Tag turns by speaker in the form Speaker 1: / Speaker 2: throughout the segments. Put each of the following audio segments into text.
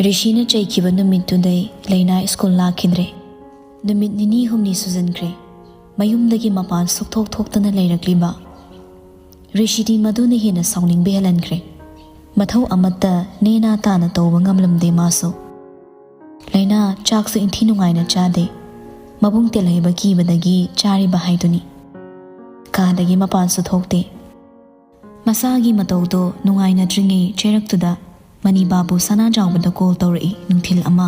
Speaker 1: ꯔꯤꯁꯤꯅ ꯆꯩꯈꯤꯕ ꯅꯨꯃꯤꯠꯇꯨꯗꯩ ꯂꯩꯅꯥ ꯁ꯭ꯀꯨꯜ ꯂꯥꯛꯈꯤꯗ꯭ꯔꯦ꯫ ꯅꯨꯃꯤꯠ ꯅꯤꯅꯤ ꯍꯨꯝꯅꯤ ꯁꯨꯖꯟꯈ꯭ꯔꯦ ꯃꯌꯨꯝꯗꯒꯤ ꯃꯄꯥꯟ ꯁꯨꯛꯊꯣꯛ ꯊꯣꯛꯇꯅ ꯂꯩꯔꯛꯂꯤꯕ ꯔꯤꯁꯤꯗꯤ ꯃꯗꯨꯅ ꯍꯦꯟꯅ ꯁꯥꯎꯅꯤꯡꯕ ꯍꯦꯜꯍꯟꯈ꯭ꯔꯦ꯫ ꯃꯊꯧ ꯑꯃꯠꯇ ꯅꯦꯅꯥ ꯇꯥꯅ ꯇꯧꯕ ꯉꯝꯂꯝꯗꯦ ꯃꯥꯁꯨ꯫ ꯂꯩꯅꯥ ꯆꯥꯛꯁꯨ ꯏꯟꯊꯤ ꯅꯨꯡꯉꯥꯏꯅ ꯆꯥꯗꯦ, ꯃꯕꯨꯡ ꯇꯦꯜꯍꯩꯕ ꯀꯤꯕꯗꯒꯤ ꯆꯥꯔꯤꯕ ꯍꯥꯏꯗꯨꯅꯤ꯫ ꯀꯥꯗꯒꯤ ꯃꯄꯥꯟꯁꯨ ꯊꯣꯛꯇꯦ꯫ ꯃꯁꯥꯒꯤ ꯃꯇꯧꯗꯣ ꯅꯨꯡꯉꯥꯏꯅꯗ꯭ꯔꯤꯉꯩ ꯆꯩꯔꯛꯇꯨꯗ ꯃꯅꯤꯕꯥꯕꯨ ꯁꯅꯥꯖꯥꯎꯕꯗ ꯀꯣꯜ ꯇꯧꯔꯛꯏ ꯅꯨꯡꯊꯤꯜ ꯑꯃ꯫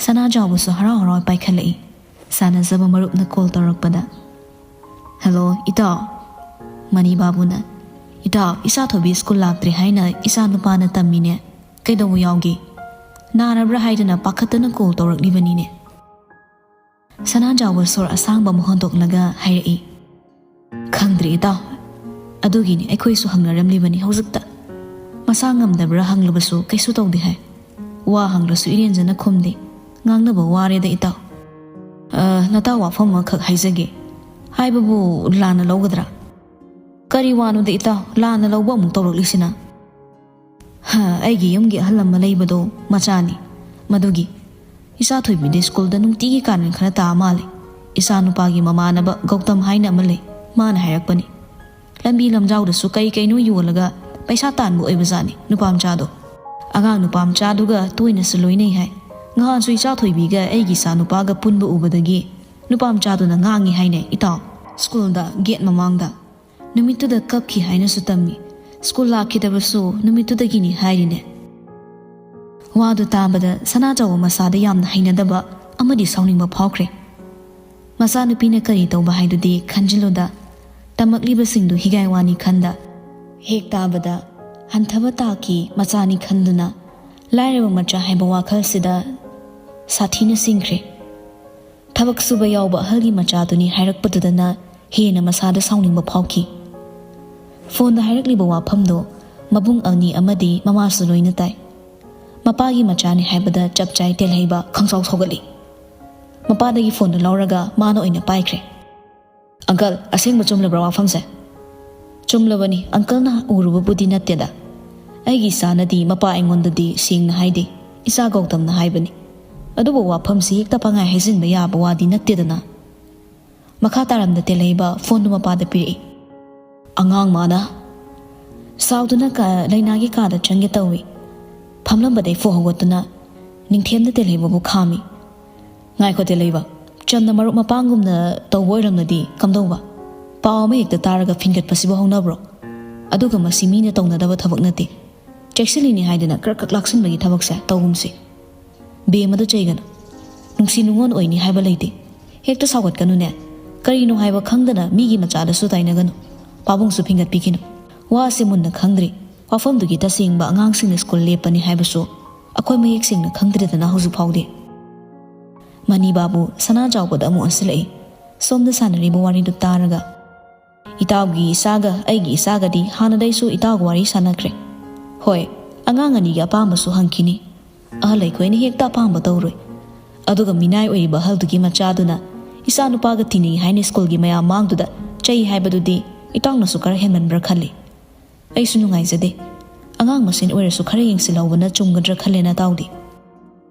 Speaker 1: ꯁꯅꯥꯖꯥꯎꯕꯁꯨ ꯍꯔꯥꯎ ꯍꯔꯥꯎ ꯄꯥꯏꯈꯠꯂꯛꯏ ꯁꯥꯟꯅꯖꯕ ꯃꯔꯨꯞꯅ ꯀꯣꯜ ꯇꯧꯔꯛꯄꯗ꯫ "ꯍꯦꯜꯂꯣ ꯏꯇꯥꯎ." ꯃꯅꯤꯕꯥꯕꯨꯅ, "ꯏꯇꯥꯎ, ꯏꯆꯥꯊꯣꯏꯕꯤ ꯁ꯭ꯀꯨꯜ ꯂꯥꯛꯇ꯭ꯔꯦ ꯍꯥꯏꯅ ꯏꯆꯥ ꯅꯨꯄꯥꯅ ꯇꯝꯃꯤꯅꯦ, ꯀꯩꯗꯧꯕ ꯌꯥꯎꯒꯦ? ꯅꯥꯔꯕ꯭ꯔꯥ ꯍꯥꯏꯗꯅ ꯄꯥꯈꯠꯇꯅ ꯀꯣꯜ ꯇꯧꯔꯛꯂꯤꯕꯅꯤꯅꯦ." ꯁꯅꯥꯖꯥꯎꯕ ꯁꯣꯔ ꯑꯁꯥꯡꯕ ꯑꯃ ꯍꯣꯟꯗꯣꯛꯂꯒ ꯍꯥꯏꯔꯛꯏ, "ꯈꯪꯗ꯭ꯔꯤ ꯏꯇꯥꯎ, ꯑꯗꯨꯒꯤꯅꯤ ꯑꯩꯈꯣꯏꯁꯨ ꯍꯪꯅꯔꯝꯂꯤꯕꯅꯤ ꯍꯧꯖꯤꯛꯇ꯫ ꯃꯁꯥ ꯉꯝꯗꯕ꯭ꯔꯥ ꯍꯪꯂꯕꯁꯨ ꯀꯩꯁꯨ ꯇꯧꯗꯦ ꯍꯥꯏ, ꯋꯥ ꯍꯪꯂꯁꯨ ꯏꯔꯦꯟꯖꯅ ꯈꯨꯝꯗꯦ, ꯉꯥꯡꯅꯕ ꯋꯥꯔꯦꯗ ꯏꯇꯥꯎ." "ꯅꯇꯥꯎ ꯋꯥꯐꯝ ꯑꯃꯈꯛ ꯍꯥꯏꯖꯒꯦ, ꯍꯥꯏꯕꯕꯨ ꯂꯥꯟꯅ ꯂꯧꯒꯗ꯭ꯔꯥ?" "ꯀꯔꯤ ꯋꯥꯅꯣꯗ ꯏꯇꯥꯎ, ꯂꯥꯟꯅ ꯂꯧꯕ ꯑꯃꯨꯛ ꯇꯧꯔꯛꯂꯤꯁꯤꯅ?" "ꯑꯩꯒꯤ ꯌꯨꯝꯒꯤ ꯑꯍꯜ ꯑꯃ ꯂꯩꯕꯗꯣ ꯃꯆꯥꯅꯤ, ꯃꯗꯨꯒꯤ ꯏꯆꯥꯊꯣꯏꯕꯤꯗꯤ ꯁ꯭ꯀꯨꯜꯗ ꯅꯨꯡꯇꯤꯒꯤ ꯀꯥꯔꯟ ꯈꯔ ꯇꯥ ꯃꯥꯜꯂꯦ꯫ ꯏꯆꯥ ꯅꯨꯄꯥꯒꯤ ꯃꯃꯥꯟꯅꯕ ꯒꯧꯇꯝ ꯍꯥꯏꯅ ꯑꯃ ꯂꯩ, ꯃꯥꯅ ꯍꯥꯏꯔꯛꯄꯅꯤ, ꯂꯝꯕꯤ ꯂꯝꯖꯥꯎꯗꯁꯨ ꯀꯩꯅꯣ ꯌꯣꯜꯂꯒ ꯄꯩꯁꯥ ꯇꯥꯟꯕ ꯑꯣꯏꯕꯖꯥꯠꯅꯤ ꯅꯨꯄꯥꯃꯆꯥꯗꯣ꯫ ꯑꯉꯥꯡ ꯅꯨꯄꯥꯃꯆꯥꯗꯨꯒ ꯇꯣꯏꯅꯁꯨ ꯂꯣꯏꯅꯩ ꯍꯥꯏ꯫ ꯉꯍꯥꯟꯁꯨ ꯏꯆꯥꯊꯣꯏꯕꯤꯒ ꯑꯩꯒꯤ ꯏꯆꯥ ꯅꯨꯄꯥꯒ ꯄꯨꯟꯕ ꯎꯕꯗꯒꯤ ꯅꯨꯄꯥꯃꯆꯥꯗꯨꯅ ꯉꯥꯡꯉꯤ ꯍꯥꯏꯅꯦ ꯏꯇꯥꯎ, ꯁ꯭ꯀꯨꯜꯗ ꯒꯦꯠ ꯃꯃꯥꯡꯗ꯫ ꯅꯨꯃꯤꯠꯇꯨꯗ ꯀꯞꯈꯤ ꯍꯥꯏꯅꯁꯨ ꯇꯝꯃꯤ, ꯁ꯭ꯀꯨꯜ ꯂꯥꯛꯈꯤꯗꯕꯁꯨ ꯅꯨꯃꯤꯠꯇꯨꯗꯒꯤꯅꯤ ꯍꯥꯏꯔꯤꯅꯦ." ꯋꯥꯗꯨ ꯇꯥꯕꯗ ꯁꯅꯥꯖꯥꯎꯕ ꯃꯁꯥꯗ ꯌꯥꯝꯅ ꯍꯩꯅꯗꯕ ꯑꯃꯗꯤ ꯁꯥꯎꯅꯤꯡꯕ ꯐꯥꯎꯈ꯭ꯔꯦ꯫ ꯃꯆꯥꯅꯨꯄꯤꯅ ꯀꯔꯤ ꯇꯧꯕ ꯍꯥꯏꯗꯨꯗꯤ ꯈꯟꯖꯤꯜꯂꯨꯗ, ꯇꯝꯃꯛꯂꯤꯕꯁꯤꯡꯗꯨ ꯍꯤꯒꯥꯏꯋꯥꯅꯤ ꯈꯟꯗ, ꯍꯦꯛ ꯇꯥꯕꯗ ꯍꯟꯊꯕ ꯇꯥꯈꯤ ꯃꯆꯥꯅꯤ ꯈꯟꯗꯨꯅ ꯂꯥꯏꯔꯕ ꯃꯆꯥ ꯍꯥꯏꯕ ꯋꯥꯈꯜꯁꯤꯗ ꯁꯥꯊꯤꯅ ꯆꯤꯡꯈ꯭ꯔꯦ꯫ ꯊꯕꯛ ꯁꯨꯕ ꯌꯥꯎꯕ ꯑꯍꯜꯒꯤ ꯃꯆꯥꯗꯨꯅꯤ ꯍꯥꯏꯔꯛꯄꯗꯨꯗꯅ ꯍꯦꯟꯅ ꯃꯁꯥꯗ ꯁꯥꯎꯅꯤꯡꯕ ꯐꯥꯎꯈꯤ꯫ ꯐꯣꯟꯗ ꯍꯥꯏꯔꯛꯂꯤꯕ ꯋꯥꯐꯝꯗꯣ ꯃꯕꯨꯡ ꯑꯅꯤ ꯑꯃꯗꯤ ꯃꯃꯥꯁꯨ ꯂꯣꯏꯅ ꯇꯥꯏ꯫ ꯃꯄꯥꯒꯤ ꯃꯆꯥꯅꯤ ꯍꯥꯏꯕꯗ ꯆꯞ ꯆꯥꯏ ꯇꯦꯜꯍꯩꯕ ꯈꯪꯁꯥꯎ ꯁꯥꯎꯒꯠꯂꯤ꯫ ꯃꯄꯥꯗꯒꯤ ꯐꯣꯟꯗꯨ ꯂꯧꯔꯒ ꯃꯥꯅ ꯑꯣꯏꯅ ꯄꯥꯏꯈ꯭ꯔꯦ꯫ "ꯑꯪꯀꯜ, ꯑꯁꯦꯡꯕ ꯆꯨꯝꯂꯕ꯭ꯔꯥ ꯋꯥꯐꯝꯁꯦ?" "ꯆꯨꯝꯂꯕꯅꯤ, ꯑꯪꯀꯜꯅ ꯎꯔꯨꯕꯕꯨꯗꯤ ꯅꯠꯇꯦꯗ. ꯑꯩꯒꯤ ꯏꯆꯥꯅꯗꯤ ꯃꯄꯥ ꯑꯩꯉꯣꯟꯗꯗꯤ ꯁꯦꯡꯅ ꯍꯥꯏꯗꯦ, ꯏꯆꯥ ꯒꯧꯇꯝꯅ ꯍꯥꯏꯕꯅꯤ. ꯑꯗꯨꯕꯨ ꯋꯥꯐꯝꯁꯤ ꯍꯦꯛꯇ ꯄꯪꯍꯥꯏ ꯍꯥꯏꯖꯤꯟꯕ ꯌꯥꯕ ꯋꯥꯗꯤ ꯅꯠꯇꯦꯗꯅ." ꯃꯈꯥ ꯇꯥꯔꯝꯗ ꯇꯦꯜꯍꯩꯕ ꯐꯣꯟꯗꯨ ꯃꯄꯥꯗ ꯄꯤꯔꯛꯏ꯫ ꯑꯉꯥꯡ ꯃꯥꯅ ꯁꯥꯎꯗꯨꯅ ꯂꯩꯅꯥꯒꯤ ꯀꯥꯗ ꯆꯪꯒꯦ ꯇꯧꯏ꯫ ꯐꯝꯂꯝꯕꯗꯩ ꯐꯨꯛ ꯍꯧꯒꯠꯇꯨꯅ ꯅꯤꯡꯊꯦꯝꯗ ꯇꯦꯜꯍꯩꯕꯕꯨ ꯈꯥꯝꯃꯤ꯫ "ꯉꯥꯏꯈꯣ ꯇꯦꯜꯍꯩꯕ, ꯆꯝꯅ ꯃꯔꯨꯞ ꯃꯄꯥꯡꯒꯨꯝꯅ ꯇꯧꯕ ꯑꯣꯏꯔꯝꯂꯗꯤ ꯀꯝꯗꯧꯕ? ꯄꯥꯎ ꯑꯃ ꯍꯦꯛꯇ ꯇꯥꯔꯒ ꯐꯤꯟꯒꯠꯄꯁꯤꯕꯨ ꯍꯧꯅꯕ꯭ꯔꯣ? ꯑꯗꯨꯒ ꯃꯁꯤ ꯃꯤꯅ ꯇꯧꯅꯗꯕ ꯊꯕꯛ ꯅꯠꯇꯦ. ꯆꯦꯛꯁꯤꯜꯂꯤꯅꯤ ꯍꯥꯏꯗꯅ ꯀ꯭ꯔꯛ ꯂꯥꯛꯁꯤꯟꯕꯒꯤ ꯊꯕꯛꯁꯦ ꯇꯧꯒꯨꯝꯁꯤ. ꯕꯦꯝꯃꯗꯨ ꯆꯩꯒꯅꯨ. ꯅꯨꯡꯁꯤ ꯅꯨꯡꯉꯣꯟ ꯑꯣꯏꯅꯤ ꯍꯥꯏꯕ ꯂꯩꯇꯦ. ꯍꯦꯛꯇ ꯁꯥꯎꯒꯠꯀꯅꯨꯅꯦ. ꯀꯔꯤꯅꯣ ꯍꯥꯏꯕ ꯈꯪꯗꯅ ꯃꯤꯒꯤ ꯃꯆꯥꯗꯁꯨ ꯇꯥꯏꯅꯒꯅꯨ. ꯄꯥꯕꯨꯡꯁꯨ ꯐꯤꯟꯒꯠꯄꯤꯈꯤꯅꯨ. ꯋꯥꯁꯦ ꯃꯨꯟꯅ ꯈꯪꯗ꯭ꯔꯤ. ꯋꯥꯐꯝꯗꯨꯒꯤ ꯇꯁꯦꯡꯕ ꯑꯉꯥꯡꯁꯤꯡꯅ ꯁ꯭ꯀꯨꯜ ꯂꯦꯞꯄꯅꯤ ꯍꯥꯏꯕꯁꯨ ꯑꯩꯈꯣꯏ ꯃꯌꯦꯛ ꯁꯦꯡꯅ ꯈꯪꯗ꯭ꯔꯦꯗꯅ ꯍꯧꯖꯤꯛ ꯐꯥꯎꯗꯤ." ꯃꯅꯤꯕꯥꯕꯨ ꯁꯅꯥꯖꯥꯎꯕꯗ ꯑꯃꯨꯛ ꯑꯣꯟꯁꯤꯜꯂꯛꯏ ꯁꯣꯝꯗ ꯁꯥꯟꯅꯔꯤꯕ ꯋꯥꯔꯤꯗꯨ ꯇꯥꯔꯒ꯫ "ꯏꯇꯥꯎꯒꯤ ꯏꯆꯥꯒ ꯑꯩꯒꯤ ꯏꯆꯥꯒꯗꯤ ꯍꯥꯟꯅꯗꯩꯁꯨ ꯏꯇꯥꯎꯒ ꯋꯥꯔꯤ ꯁꯥꯟꯅꯈ꯭ꯔꯦ. ꯍꯣꯏ, ꯑꯉꯥꯡ ꯑꯅꯤꯒꯤ ꯑꯄꯥꯝꯕꯁꯨ ꯍꯪꯈꯤꯅꯤ. ꯑꯍꯜ ꯑꯩꯈꯣꯏꯅ ꯍꯦꯛꯇ ꯑꯄꯥꯝꯕ ꯇꯧꯔꯣꯏ. ꯑꯗꯨꯒ ꯃꯤꯅꯥꯏ ꯑꯣꯏꯔꯤꯕ ꯑꯍꯜꯗꯨꯒꯤ ꯃꯆꯥꯗꯨꯅ ꯏꯆꯥ ꯅꯨꯄꯥꯒ ꯇꯤꯟꯅꯩ ꯍꯥꯏꯅ ꯁ꯭ꯀꯨꯜꯒꯤ ꯃꯌꯥꯝ ꯃꯥꯡꯗꯨꯗ ꯆꯩ ꯍꯥꯏꯕꯗꯨꯗꯤ ꯏꯇꯥꯎꯅꯁꯨ ꯈꯔ ꯍꯦꯟꯃꯟꯕ꯭ꯔꯥ ꯈꯜꯂꯤ. ꯑꯩꯁꯨ ꯅꯨꯡꯉꯥꯏꯖꯗꯦ. ꯑꯉꯥꯡ ꯃꯁꯦꯟ ꯑꯣꯏꯔꯁꯨ ꯈꯔ ꯌꯦꯡꯁꯤꯜꯍꯧꯕꯅ ꯆꯨꯝꯒꯗ꯭ꯔꯥ ꯈꯜꯂꯦꯅ ꯇꯥꯎꯗꯤ."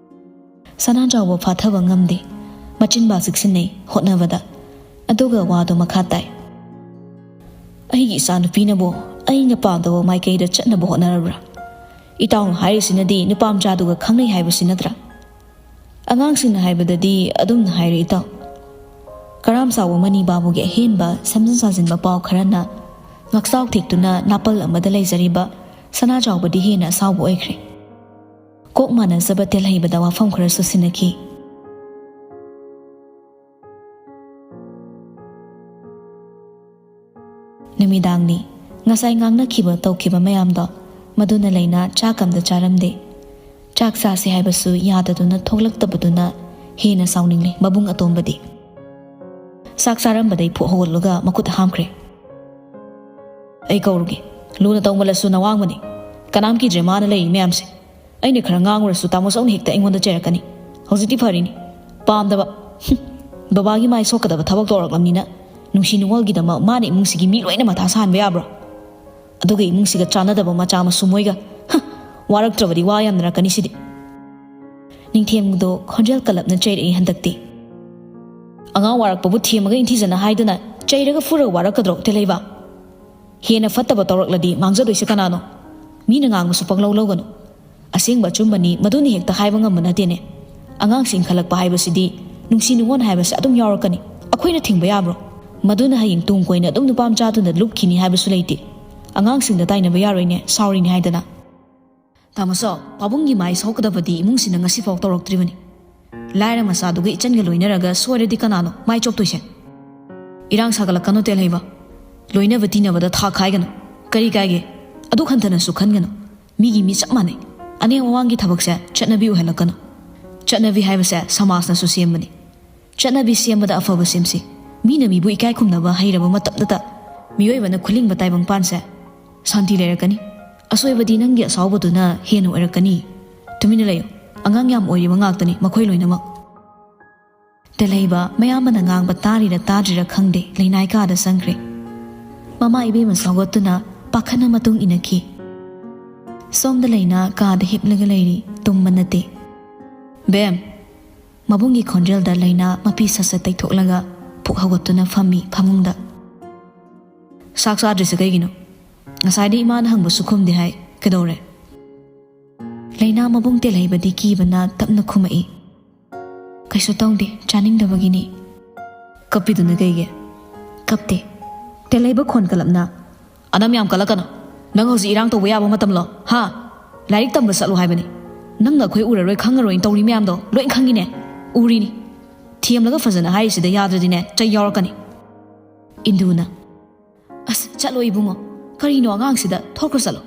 Speaker 1: ꯁꯅꯥꯖꯥꯎꯕ ꯐꯥꯊꯕ ꯉꯝꯗꯦ, ꯃꯆꯤꯟꯕꯥ ꯆꯤꯛꯁꯤꯟꯅꯩ ꯍꯣꯠꯅꯕꯗ, ꯑꯗꯨꯒ ꯋꯥꯗꯣ ꯃꯈꯥ ꯇꯥꯏ꯫ "ꯑꯩꯒꯤ ꯏꯆꯥꯅꯨꯄꯤꯅꯕꯨ ꯑꯩꯅ ꯄꯥꯝꯗꯕ ꯃꯥꯏꯀꯩꯗ ꯆꯠꯅꯕ ꯍꯣꯠꯅꯔꯕ꯭ꯔꯥ? ꯏꯇꯥꯎꯅ ꯍꯥꯏꯔꯤꯁꯤꯅꯗꯤ ꯅꯨꯄꯥꯃꯆꯥꯗꯨꯒ ꯈꯪꯅꯩ ꯍꯥꯏꯕꯁꯤ ꯅꯠꯇ꯭ꯔꯥ? ꯑꯉꯥꯡꯁꯤꯡꯅ ꯍꯥꯏꯕꯗꯗꯤ ꯑꯗꯨꯝꯅ ꯍꯥꯏꯔꯦ ꯏꯇꯥꯎ." ꯀꯔꯥꯝ ꯆꯥꯎꯕ ꯃꯅꯤꯕꯥꯕꯨꯒꯤ ꯑꯍꯦꯟꯕ ꯁꯦꯝꯖꯤꯟ ꯁꯥꯖꯤꯟꯕ ꯄꯥꯎ ꯈꯔꯅ ꯉꯛꯆꯥꯎ ꯊꯦꯛꯇꯨꯅ ꯅꯥꯄꯜ ꯑꯃꯗ ꯂꯩꯖꯔꯤꯕ ꯁꯅꯥꯖꯥꯎꯕꯗꯤ ꯍꯦꯟꯅ ꯑꯁꯥꯎꯕ ꯑꯣꯏꯈ꯭ꯔꯦ꯫ ꯀꯣꯛ ꯃꯥꯟꯅꯖꯕ ꯇꯦꯜꯍꯩꯕꯗ ꯋꯥꯐꯝ ꯈꯔꯁꯨ ꯁꯤꯟꯅꯈꯤ꯫ ꯅꯨꯃꯤꯗꯥꯡꯅꯤ. ꯉꯁꯥꯏ ꯉꯥꯡꯅꯈꯤꯕ ꯇꯧꯈꯤꯕ ꯃꯌꯥꯝꯗꯣ ꯃꯗꯨꯅ ꯂꯩꯅꯥ ꯆꯥꯛ ꯑꯃꯗ ꯆꯥꯔꯝꯗꯦ. ꯆꯥꯛ ꯆꯥꯁꯦ ꯍꯥꯏꯕꯁꯨ ꯌꯥꯗꯗꯨꯅ ꯊꯣꯛꯂꯛꯇꯕꯗꯨꯅ ꯍꯦꯟꯅ ꯁꯥꯎꯅꯤꯡꯂꯦ ꯃꯕꯨꯡ ꯑꯇꯣꯝꯕꯗꯤ. ꯆꯥꯛ ꯆꯥꯔꯝꯕꯗꯩ ꯐꯨꯛ ꯍꯧꯒꯠꯂꯒ ꯃꯈꯨꯠ ꯍꯥꯝꯈ꯭ꯔꯦ꯫ "ꯑꯩ ꯀꯧꯔꯨꯒꯦ. ꯂꯨꯅ ꯇꯧꯃꯜꯂꯁꯨ ꯅꯋꯥꯡꯕꯅꯤ. ꯀꯅꯥꯝ ꯀꯤꯗ꯭ꯔꯦ ꯃꯥꯅ ꯂꯩꯔꯤ ꯃꯌꯥꯝꯁꯦ. ꯑꯩꯅ ꯈꯔ ꯉꯥꯡꯉꯨꯔꯁꯨ ꯇꯥꯃꯣꯆꯧꯅ ꯍꯦꯛꯇ ꯑꯩꯉꯣꯟꯗ ꯆꯩꯔꯛꯀꯅꯤ. ꯍꯧꯖꯤꯛꯇꯤ ꯐꯔꯤꯅꯤ. ꯄꯥꯝꯗꯕ ꯕꯕꯥꯒꯤ ꯃꯥꯏ ꯁꯣꯛꯀꯗꯕ ꯊꯕꯛ ꯇꯧꯔꯛꯂꯝꯅꯤꯅ ꯅꯨꯡꯁꯤ ꯅꯨꯡꯉꯣꯜꯒꯤꯗꯃꯛ ꯃꯥꯅ ꯏꯃꯨꯡꯁꯤꯒꯤ ꯃꯤ ꯂꯣꯏꯅ ꯃꯊꯥ ꯁꯥꯍꯟꯕ ꯌꯥꯕ꯭ꯔꯣ? ꯑꯗꯨꯒ ꯏꯃꯨꯡꯁꯤꯒ ꯆꯥꯟꯅꯗꯕ ꯃꯆꯥ ꯃꯁꯨ ꯃꯣꯏꯒ ꯋꯥꯔꯛꯇ꯭ꯔꯕꯗꯤ ꯋꯥ ꯌꯥꯝꯅꯔꯛꯀꯅꯤ ꯁꯤꯗꯤ ꯅꯤꯡꯊꯦꯝꯗꯣ ꯈꯣꯟꯖꯦꯜ ꯀꯜꯂꯞꯅ ꯆꯩꯔꯛꯏ ꯍꯟꯗꯛꯇꯤ ꯑꯉꯥꯡ ꯋꯥꯔꯛꯄꯕꯨ ꯊꯦꯝꯃꯒ ꯏꯟꯊꯤꯖꯅ ꯍꯥꯏꯗꯨꯅ ꯆꯩꯔꯒ ꯐꯨꯔꯒ ꯋꯥꯔꯛꯀꯗ꯭ꯔꯣ ꯇꯦꯂꯩꯕ ꯍꯦꯟꯅ ꯐꯠꯇꯕ ꯇꯧꯔꯛꯂꯗꯤ ꯃꯥꯡꯖꯗꯣꯏꯁꯦ ꯀꯅꯥꯅꯣ ꯃꯤꯅ ꯉꯥꯡꯕꯁꯨ ꯄꯪꯂꯧ ꯂꯧꯒꯅꯨ ꯑꯁꯦꯡꯕ ꯑꯆꯨꯝꯕꯅꯤ ꯃꯗꯨꯅ ꯍꯦꯛꯇ ꯍꯥꯏꯕ ꯉꯝꯕ ꯅꯠꯇꯦꯅꯦ ꯑꯉꯥꯡꯁꯤꯡ ꯏꯟꯈꯠꯂꯛꯄ ꯍꯥꯏꯕꯁꯤꯗꯤ ꯅꯨꯡꯁꯤ ꯅꯨꯡꯉꯣꯟ ꯍꯥꯏꯕꯁꯤ ꯑꯗꯨꯝ ꯌꯥꯎꯔꯛꯀꯅꯤ ꯑꯩꯈꯣꯏꯅ ꯊꯤꯡꯕ ꯌꯥꯕ꯭ꯔꯣ ꯃꯗꯨꯅ ꯍꯌꯦꯡ ꯇꯨꯡ ꯀꯣꯏꯅ ꯑꯗꯨꯝ ꯅꯨꯄꯥ ꯃꯆꯥꯗꯨꯅ ꯂꯨꯞꯈꯤꯅꯤ ꯍꯥꯏꯕꯁꯨ ꯂꯩꯇꯦ ꯑꯉꯥꯡꯁꯤꯡꯗ ꯇꯥꯏꯅꯕ ꯌꯥꯔꯣꯏꯅꯦ ꯁꯥꯎꯔꯤꯅꯤ ꯍꯥꯏꯗꯅ ꯇꯥꯃꯣꯆꯧ ꯄꯥꯕꯨꯡꯒꯤ ꯃꯥꯏ ꯁꯣꯛꯀꯗꯕꯗꯤ ꯏꯃꯨꯡꯁꯤꯅ ꯉꯁꯤꯐꯥꯎ ꯇꯧꯔꯛꯇ꯭ꯔꯤꯕꯅꯤ ꯂꯥꯏꯔ ꯃꯆꯥꯗꯨꯒ ꯏꯆꯟꯒ ꯂꯣꯏꯅꯔꯒ ꯁꯣꯏꯔꯗꯤ ꯀꯅꯥꯅꯣ ꯃꯥꯏ ꯆꯣꯞꯇꯣꯏꯁꯦ ꯏꯔꯥꯡ ꯁꯥꯒꯠꯂꯛꯀꯅꯣ ꯇꯦꯜꯍꯩꯕ ꯂꯣꯏꯅꯕ ꯇꯤꯟꯅꯕꯗ ꯊꯥꯛ ꯈꯥꯏꯒꯅꯨ ꯀꯔꯤ ꯀꯥꯏꯒꯦ ꯑꯗꯨ ꯈꯟꯊꯅꯁꯨ ꯈꯟꯒꯅꯨ ꯃꯤꯒꯤ ꯃꯤ ꯆꯞ ꯃꯥꯟꯅꯩ ꯑꯅꯦꯝ ꯑꯋꯥꯡꯒꯤ ꯊꯕꯛꯁꯦ ꯆꯠꯅꯕꯤ ꯑꯣꯏꯍꯜꯂꯛꯀꯅꯨ ꯆꯠꯅꯕꯤ ꯍꯥꯏꯕꯁꯦ ꯁꯃꯥꯖꯅꯁꯨ ꯁꯦꯝꯕꯅꯤ ꯆꯠꯅꯕꯤ ꯁꯦꯝꯕꯗ ꯑꯐꯕ ꯁꯦꯝꯁꯤ ꯃꯤꯅ ꯃꯤꯕꯨ ꯏꯀꯥꯏ ꯈꯨꯝꯅꯕ ꯍꯩꯔꯕ ꯃꯇꯝꯗꯇ ꯃꯤꯑꯣꯏꯕꯅ ꯈꯨꯜꯂꯤꯡꯕ ꯇꯥꯏꯕꯪꯄꯥꯟꯁꯦ ꯁꯥꯟꯇꯤ ꯂꯩꯔꯛꯀꯅꯤ ꯑꯁꯣꯏꯕꯗꯤ ꯅꯪꯒꯤ ꯑꯁꯥꯎꯕꯗꯨꯅ ꯍꯦꯟꯅ ꯑꯣꯏꯔꯛꯀꯅꯤ ꯇꯨꯃꯤꯟꯅ ꯂꯩꯌꯨ ꯑꯉꯥꯡ ꯌꯥꯝ ꯑꯣꯏꯔꯤꯕ ꯉꯥꯛꯇꯅꯤ ꯃꯈꯣꯏ ꯂꯣꯏꯅꯃꯛ ꯇꯦꯜꯍꯩꯕ ꯃꯌꯥꯝꯕꯅ ꯉꯥꯡꯕ ꯇꯥꯔꯤꯔ ꯇꯥꯗ꯭ꯔꯤꯔ ꯈꯪꯗꯦ ꯂꯩꯅꯥꯏ ꯀꯥꯗ ꯆꯪꯈ꯭ꯔꯦ ꯃꯃꯥ ꯏꯕꯦꯝꯃ ꯁꯥꯎꯒꯠꯇꯨꯅ ꯄꯥꯈꯠꯅ ꯃꯇꯨꯡ ꯏꯟꯅꯈꯤ ꯁꯣꯝꯗ ꯂꯩꯅꯥ ꯀꯥꯗ ꯍꯤꯞꯂꯒ ꯂꯩꯔꯤ ꯇꯨꯝꯕ ꯅꯠꯇꯦ ꯕꯦꯝ ꯃꯕꯨꯡꯒꯤ ꯈꯣꯟꯖꯦꯜꯗ ꯂꯩꯅꯥ ꯃꯄꯤ ꯁꯠ ꯇꯩꯊꯣꯛꯂꯒ ꯄꯨꯛ ꯍꯧꯒꯠꯇꯨꯅ ꯐꯝꯃꯤ ꯐꯃꯨꯡꯗ ꯆꯥꯛ ꯆꯥꯗ꯭ꯔꯤꯁꯦ ꯀꯩꯒꯤꯅꯣ ꯉꯁꯥꯏꯗꯤ ꯏꯃꯥꯅ ꯍꯪꯕꯁꯨ ꯈꯨꯝꯗꯦ ꯍꯥꯏ ꯀꯩꯗꯧꯔꯦ ꯂꯩꯅꯥ ꯃꯕꯨꯡ ꯇꯦꯜꯍꯩꯕꯗꯤ ꯀꯤꯕꯅ ꯇꯞꯅ ꯈꯨꯝꯃꯛꯏ ꯀꯩꯁꯨ ꯇꯧꯗꯦ ꯆꯥꯅꯤꯡꯗꯕꯒꯤꯅꯤ ꯀꯞꯄꯤꯗꯨꯅ ꯀꯩꯒꯤ ꯀꯞꯇꯦ ꯇꯦꯜꯍꯩꯕ ꯈꯣꯟ ꯀꯜꯂꯞꯅ ꯑꯅꯝ ꯌꯥꯝ ꯀꯜꯂꯛꯀꯅꯣ ꯅꯪ ꯍꯧꯖꯤꯛ ꯏꯔꯥꯡ ꯇꯧꯕ ꯌꯥꯕ ꯃꯇꯝꯂꯣ ꯍꯥ ꯂꯥꯏꯔꯤꯛ ꯇꯝꯕ ꯆꯠꯂꯣ ꯍꯥꯏꯕꯅꯤ ꯅꯪꯅ ꯑꯩꯈꯣꯏ ꯎꯔꯔꯣꯏ ꯈꯪꯉꯔꯣꯏꯅ ꯇꯧꯔꯤ ꯃꯌꯥꯝꯗꯣ ꯂꯣꯏ ꯈꯪꯉꯤꯅꯦ ꯎꯔꯤꯅꯤ ꯊꯦꯝꯂꯒ ꯐꯖꯅ ꯍꯥꯏꯔꯤꯁꯤꯗ ꯌꯥꯗ꯭ꯔꯗꯤꯅꯦ ꯆꯩ ꯌꯥꯎꯔꯛꯀꯅꯤ ꯏꯟꯗꯨꯅ ꯑꯁ ꯆꯠꯂꯣ ꯏꯕꯨꯡꯉꯣ ꯀꯔꯤꯅꯣ ꯑꯉꯥꯡꯁꯤꯗ ꯊꯣꯛꯈ꯭ꯔꯣ ꯆꯠꯂꯣ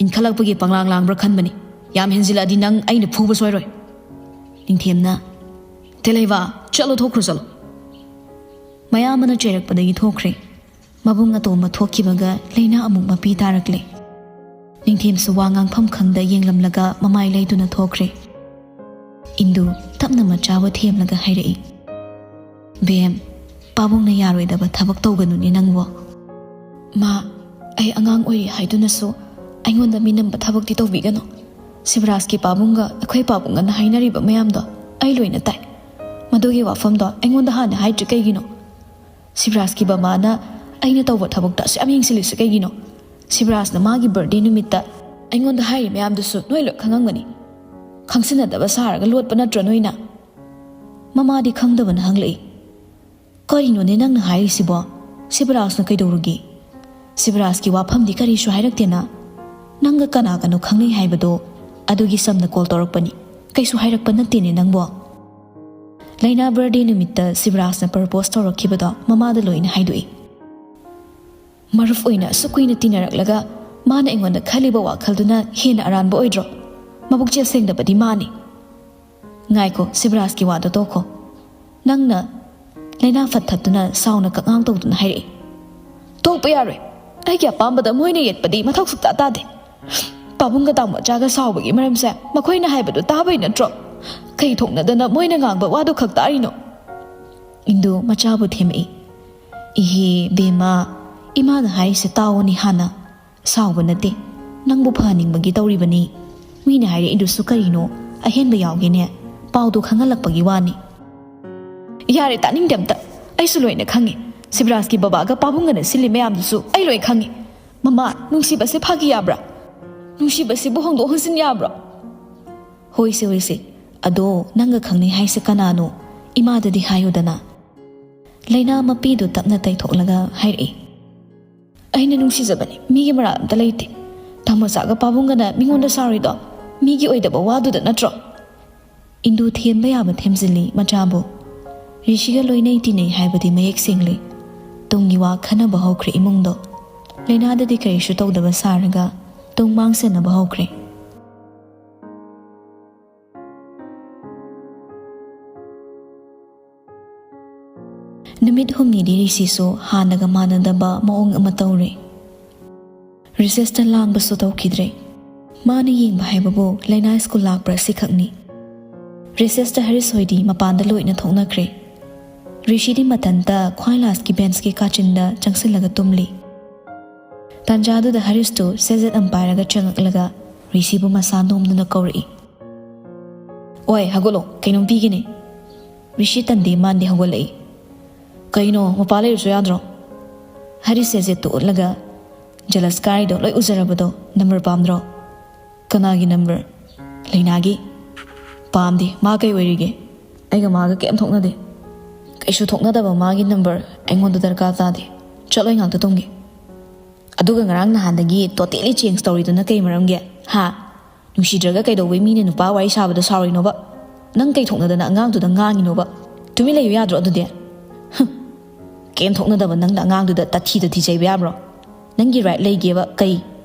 Speaker 1: ꯏꯟꯈꯠꯂꯛꯄꯒꯤ ꯄꯪꯂꯥꯡ ꯂꯥꯡꯕ꯭ꯔꯥ ꯈꯟꯕꯅꯤ ꯌꯥꯝ ꯍꯦꯟꯖꯤꯜꯂꯛꯑꯗꯤ ꯅꯪ ꯑꯩꯅ ꯐꯨꯕ ꯁꯣꯏꯔꯣꯏ ꯅꯤꯡꯊꯦꯝꯅ ꯇꯦꯜꯍꯩꯕ ꯆꯠꯂꯣ ꯊꯣꯛꯈ꯭ꯔꯣ ꯆꯠꯂೋ ꯃꯌꯥꯝꯕꯅ ꯆꯩꯔꯛꯄꯗꯒꯤ ꯊꯣꯛꯈ꯭ꯔꯦ ꯃꯕꯨꯡ ꯑꯇꯣꯝꯕ ꯊꯣꯛꯈꯤꯕꯒ ꯂꯩꯅꯥ ꯑꯃꯨꯛ ꯃꯄꯤ ꯇꯥꯔꯛꯂꯦ ꯅꯤꯡꯊꯦꯝꯁꯨ ꯋꯥ ꯉꯥꯡꯐꯝ ꯈꯪꯗ ꯌꯦꯡꯂꯝꯂꯒ ꯃꯃꯥꯏ ꯂꯩꯗꯨꯅ ꯊꯣꯛꯈ꯭ꯔꯦ ꯏꯟꯗꯨ ꯇꯞꯅ ꯃꯆꯥꯕꯨ ꯊꯦꯝꯂꯒ ꯍꯥꯏꯔꯛꯏ ꯕꯦꯝ ꯄꯥꯕꯨꯡꯅ ꯌꯥꯔꯣꯏꯗꯕ ꯊꯕꯛ ꯇꯧꯒꯅꯨꯅꯦ ꯅꯪꯕꯣ ꯃꯥ ꯑꯩ ꯑꯉꯥꯡ ꯑꯣꯏꯔꯤ ꯍꯥꯏꯗꯨꯅꯁꯨ ꯑꯩꯉꯣꯟꯗ ꯃꯤꯅꯝꯕ ꯊꯕꯛꯇꯤ ꯇꯧꯕꯤꯒꯅꯨ ꯁꯤꯕꯔꯥꯖꯀꯤ ꯄꯥꯕꯨꯡꯒ ꯑꯩꯈꯣꯏ ꯄꯥꯕꯨꯡꯒꯅ ꯍꯥꯏꯅꯔꯤꯕ ꯃꯌꯥꯝꯗꯣ ꯑꯩ ꯂꯣꯏꯅ ꯇꯥꯏ ꯃꯗꯨꯒꯤ ꯋꯥꯐꯝꯗꯣ ꯑꯩꯉꯣꯟꯗ ꯍꯥꯟꯅ ꯍꯥꯏꯗ꯭ꯔꯤ ꯀꯩꯒꯤꯅꯣ ꯁꯤꯕꯔꯥꯖꯀꯤ ꯕꯕꯥꯅ ꯑꯩꯅ ꯇꯧꯕ ꯊꯕꯛꯇ ꯑꯁꯨꯛ ꯌꯦꯡꯁꯤꯜꯂꯤꯁꯤ ꯀꯩꯒꯤꯅꯣ ꯁꯤꯕꯔꯥꯖꯅ ꯃꯥꯒꯤ ꯕꯔꯊꯗꯦ ꯅꯨꯃꯤꯠꯇ ꯑꯩꯉꯣꯟꯗ ꯍꯥꯏꯔꯤ ꯃꯌꯥꯝꯗꯨꯁꯨ ꯅꯣꯏ ꯂꯣꯏ ꯈꯪꯉꯝꯒꯅꯤ ꯈꯪꯁꯤꯟꯅꯗꯕ ꯁꯥꯔꯒ ꯂꯣꯠꯄ ꯅꯠꯇ꯭ꯔ ꯅꯣꯏꯅ ꯃꯃꯥꯗꯤ ꯈꯪꯗꯕꯅ ꯍꯪꯂꯛꯏ ꯀꯔꯤꯅꯣꯅꯦ ꯅꯪꯅ ꯍꯥꯏꯔꯤꯁꯤꯕꯣ ꯁꯤꯕꯔꯥꯖꯅ ꯀꯩꯗꯧꯔꯒꯦ ꯁꯤꯕꯔꯥꯖꯀꯤ ꯋꯥꯐꯝꯗꯤ ꯀꯔꯤꯁꯨ ꯍꯥꯏꯔꯛꯇꯦꯅ ꯅꯪꯒ ꯀꯅꯥꯒꯅꯣ ꯈꯪꯅꯩ ꯍꯥꯏꯕꯗꯣ ꯑꯗꯨꯒꯤ ꯁꯝꯅ ꯀꯣꯜ ꯇꯧꯔꯛꯄꯅꯤ ꯀꯩꯁꯨ ꯍꯥꯏꯔꯛꯄ ꯅꯠꯇꯦꯅꯦ ꯅꯪꯕꯣ ꯂꯩꯅꯥ ꯕꯔꯊꯗꯦ ꯅꯨꯃꯤꯠꯇ ꯁꯤꯕꯔꯥꯖꯅ ꯄꯔꯄꯣꯁ ꯇꯧꯔꯛꯈꯤꯕꯗꯣ ꯃꯃꯥꯗ ꯂꯣꯏꯅ ꯍꯥꯏꯗꯣꯛꯏ ꯃꯔꯨꯞ ꯑꯣꯏꯅ ꯑꯁꯨꯛ ꯀꯨꯏꯅ ꯇꯤꯟꯅꯔꯛꯂꯒ ꯃꯥꯅ ꯑꯩꯉꯣꯟꯗ ꯈꯜꯂꯤꯕ ꯋꯥꯈꯜꯗꯨꯅ ꯍꯦꯟꯅ ꯑꯔꯥꯟꯕ ꯑꯣꯏꯗ꯭ꯔꯣ ꯃꯕꯨꯛꯆꯦꯜ ꯁꯦꯡꯗꯕꯗꯤ ꯃꯥꯅꯤ ꯉꯥꯏꯈꯣ ꯁꯤꯕꯔꯥꯖꯀꯤ ꯋꯥꯗꯣ ꯇꯣꯛꯈꯣ ꯅꯪꯅ ꯂꯩꯅꯥ ꯐꯠꯊꯠꯇꯨꯅ ꯁꯥꯎꯅ ꯀꯛꯉꯥꯡ ꯇꯧꯗꯨꯅ ꯍꯥꯏꯔꯛꯏ ꯇꯣꯛꯄ ꯌꯥꯔꯣꯏ ꯑꯩꯒꯤ ꯑꯄꯥꯝꯕꯗ ꯃꯣꯏꯅ ꯌꯦꯠꯄꯗꯤ ꯃꯊꯧ ꯁꯨꯛꯇꯥ ꯇꯥꯗꯦ ꯄꯥꯕꯨꯡꯒ ꯇꯥꯃꯣꯆꯥꯒ ꯁꯥꯎꯕꯒꯤ ꯃꯔꯝꯁꯦ ꯃꯈꯣꯏꯅ ꯍꯥꯏꯕꯗꯨ ꯇꯥꯕꯩ ꯅꯠꯇ꯭ꯔꯣ ꯀꯩ ꯊꯣꯛꯅꯗꯅ ꯃꯣꯏꯅ ꯉꯥꯡꯕ ꯋꯥꯗꯨ ꯈꯛ ꯇꯥꯔꯤꯅꯣ ꯏꯟꯗꯨ ꯃꯆꯥꯕꯨ ꯊꯦꯝꯃꯛꯏ ꯏꯍꯦ ꯕꯦꯝꯃ ꯏꯃꯥꯅ ꯍꯥꯏꯔꯤꯁꯦ ꯇꯥꯎꯑꯣꯅꯤ ꯍꯥꯟꯅ ꯁꯥꯎꯕ ꯅꯠꯇꯦ ꯅꯪꯕꯨ ꯐꯍꯟꯅꯤꯡꯕꯒꯤ ꯇꯧꯔꯤꯕꯅꯤ ꯃꯤꯅ ꯍꯥꯏꯔꯛꯏꯗꯨꯁꯨ ꯀꯔꯤꯅꯣ ꯑꯍꯦꯟꯕ ꯌꯥꯎꯒꯦꯅꯦ ꯄꯥꯎꯗꯣ ꯈꯪꯍꯜꯂꯛꯄꯒꯤ ꯋꯥꯅꯤ ꯌꯥꯔꯦ ꯇꯥꯅꯤꯡꯗꯦ ꯑꯝꯇ ꯑꯩꯁꯨ ꯂꯣꯏꯅ ꯈꯪꯉꯤ ꯁꯤꯕꯔꯥꯖꯀꯤ ꯕꯕꯥꯒ ꯄꯥꯕꯨꯡꯒꯅ ꯁꯤꯜꯂꯤ ꯃꯌꯥꯝꯗꯨꯁꯨ ꯑꯩ ꯂꯣꯏ ꯈꯪꯉꯤ ꯃꯃꯥ ꯅꯨꯡꯁꯤꯕꯁꯦ ꯐꯥꯒꯤ ꯌꯥꯕ꯭ꯔꯥ ꯅꯨꯡꯁꯤꯕꯁꯤꯕꯨ ꯍꯣꯡꯗꯣꯛ ꯍꯣꯡꯖꯤꯟ ꯌꯥꯕ꯭ꯔꯣ ꯍꯣꯏꯁꯦ ꯑꯗꯣ ꯅꯪꯒ ꯈꯪꯅꯩ ꯍꯥꯏꯁꯦ ꯀꯅꯥꯅꯣ ꯏꯃꯥꯗꯗꯤ ꯍꯥꯏꯌꯨꯗꯅ ꯂꯩꯅꯥ ꯃꯄꯤꯗꯨ ꯇꯞꯅ ꯇꯩꯊꯣꯛꯂꯒ ꯍꯥꯏꯔꯛꯏ ꯑꯩꯅ ꯅꯨꯡꯁꯤꯖꯕꯅꯤ ꯃꯤꯒꯤ ꯃꯔꯥꯜ ꯑꯝꯇ ꯂꯩꯇꯦ ꯇꯥꯃꯣꯆꯥꯒ ꯄꯥꯕꯨꯡꯒꯅ ꯃꯤꯉꯣꯟꯗ ꯁꯥꯎꯔꯤꯗꯣ ꯃꯤꯒꯤ ꯑꯣꯏꯗꯕ ꯋꯥꯗꯨꯗ ꯅꯠꯇ꯭ꯔꯣ ꯏꯟꯗꯨ ꯊꯦꯝꯕ ꯌꯥꯕ ꯊꯦꯝꯖꯤꯜꯂꯤ ꯃꯆꯥꯕꯨ ꯔꯤꯁꯤꯒ ꯂꯣꯏꯅꯩ ꯇꯤꯟꯅꯩ ꯍꯥꯏꯕꯗꯤ ꯃꯌꯦꯛ ꯁꯦꯡꯂꯤ ꯇꯨꯡꯒꯤ ꯋꯥ ꯈꯟꯅꯕ ꯍꯧꯈ꯭ꯔꯦ ꯏꯃꯨꯡꯗꯣ ꯂꯩꯅꯥꯗꯗꯤ ꯀꯔꯤꯁꯨ ꯇꯧꯗꯕ ꯁꯥꯔꯒ ꯇꯨꯡ ꯃꯥꯡꯁꯟꯅꯕ ꯍꯧꯈ꯭ꯔꯦ ꯅꯨꯃꯤꯠ ꯍꯨꯝꯅꯤꯗꯤ ꯔꯤꯁꯤꯁꯨ ꯍꯥꯟꯅꯒ ꯃꯥꯟꯅꯗꯕ ꯃꯑꯣꯡ ꯑꯃ ꯇꯧꯔꯦ ꯔꯤꯁꯦꯁꯇ ꯂꯥꯡꯕꯁꯨ ꯇꯧꯈꯤꯗ꯭ꯔꯦ ꯃꯥꯅ ꯌꯦꯡꯕ ꯍꯥꯏꯕꯕꯨ ꯂꯩꯅꯥ ꯁ꯭ꯀꯨꯜ ꯂꯥꯛꯄ꯭ꯔꯥ ꯁꯤꯈꯛꯅꯤ ꯔꯤꯁꯦꯁꯇ ꯍꯔꯤꯁ ꯍꯣꯏꯗꯤ ꯃꯄꯥꯟꯗ ꯂꯣꯏꯅ ꯊꯣꯛꯅꯈ꯭ꯔꯦ ꯔꯤꯁꯤꯗꯤ ꯃꯊꯟꯇ ꯈ꯭ꯋꯥꯏ ꯂꯥꯁꯀꯤ ꯕꯦꯟꯁꯀꯤ ꯀꯥꯆꯤꯟꯗ ꯆꯪꯁꯤꯜꯂꯒ ꯇꯨꯝꯂꯤ ꯇꯥꯟꯖꯥꯗꯨꯗ ꯍꯔꯤꯁꯇꯨ ꯁꯦꯖꯦꯠ ꯑꯃ ꯄꯥꯏꯔꯒ ꯆꯪꯉꯛꯂꯒ ꯔꯤꯁꯤꯕꯨ ꯃꯁꯥ ꯅꯣꯝꯗꯨꯅ ꯀꯧꯔꯛꯏ. "ꯑꯣꯏ ꯍꯧꯒꯠꯂꯣ, ꯀꯩꯅꯣꯝ ꯄꯤꯒꯦꯅꯦ." ꯔꯤꯁꯤ ꯇꯟꯗꯦ ꯃꯥꯟꯗꯦ ꯍꯧꯒꯠꯂꯛꯏ. "ꯀꯩꯅꯣ ꯃꯄꯥ ꯂꯩꯔꯁꯨ ꯌꯥꯗ꯭ꯔꯣ?" ꯍꯔꯤꯁ ꯆꯦꯆꯦꯠꯇꯨ ꯎꯠꯂꯒ, "ꯖꯂꯁꯀꯥꯔꯤꯗꯣ ꯂꯣꯏ ꯎꯖꯔꯕꯗꯣ, ꯅꯝꯕꯔ ꯄꯥꯝꯗ꯭ꯔꯣ?" "ꯀꯅꯥꯒꯤ ꯅꯝꯕꯔ?" "ꯂꯩꯅꯥꯒꯤ." "ꯄꯥꯝꯗꯦ, ꯃꯥ ꯀꯩ ꯑꯣꯏꯔꯤꯒꯦ? ꯑꯩꯒ ꯃꯥꯒ ꯀꯩꯝ ꯊꯣꯛꯅꯗꯦ." "ꯀꯩꯁꯨ ꯊꯣꯛꯅꯗꯕ ꯃꯥꯒꯤ ꯅꯝꯕꯔ ꯑꯩꯉꯣꯟꯗ ꯗꯔꯀꯥꯔ ꯇꯥꯗꯦ. ꯆꯠꯂꯣꯏ ꯉꯥꯛꯇ ꯇꯨꯝꯒꯦ." "ꯑꯗꯨꯒ ꯉꯔꯥꯡ ꯅꯍꯥꯟꯗꯒꯤ ꯇꯣꯇꯦꯂꯤ ꯆꯦꯟꯖ ꯇꯧꯔꯤꯗꯨꯅ ꯀꯩ ꯃꯔꯝꯒꯤ? ꯍꯥ? ꯅꯨꯡꯁꯤꯗ꯭ꯔꯒ ꯀꯩꯗꯧꯕꯩ ꯃꯤꯅ ꯅꯨꯄꯥ ꯋꯥꯔꯤ ꯁꯥꯕꯗ ꯁꯥꯎꯔꯤꯅꯣꯕ? ꯅꯪ ꯀꯩ ꯊꯣꯛꯅꯗꯅ ꯑꯉꯥꯡꯗꯨꯗ ꯉꯥꯡꯉꯤꯅꯣꯕ? ꯇꯨꯃꯤꯟ ꯂꯩꯌꯨ ꯌꯥꯗ꯭ꯔꯣ ꯑꯗꯨꯗꯤ?" "ꯀꯩꯝ ꯊꯣꯛꯅꯗꯕ ꯅꯪꯅ ꯑꯉꯥꯡꯗꯨꯗ ꯇꯊꯤ ꯆꯩꯕ ꯌꯥꯕ꯭ꯔꯣ? ꯅꯪꯒꯤ ꯔꯥꯏꯠ ꯂꯩꯒꯦꯕ ꯀꯩ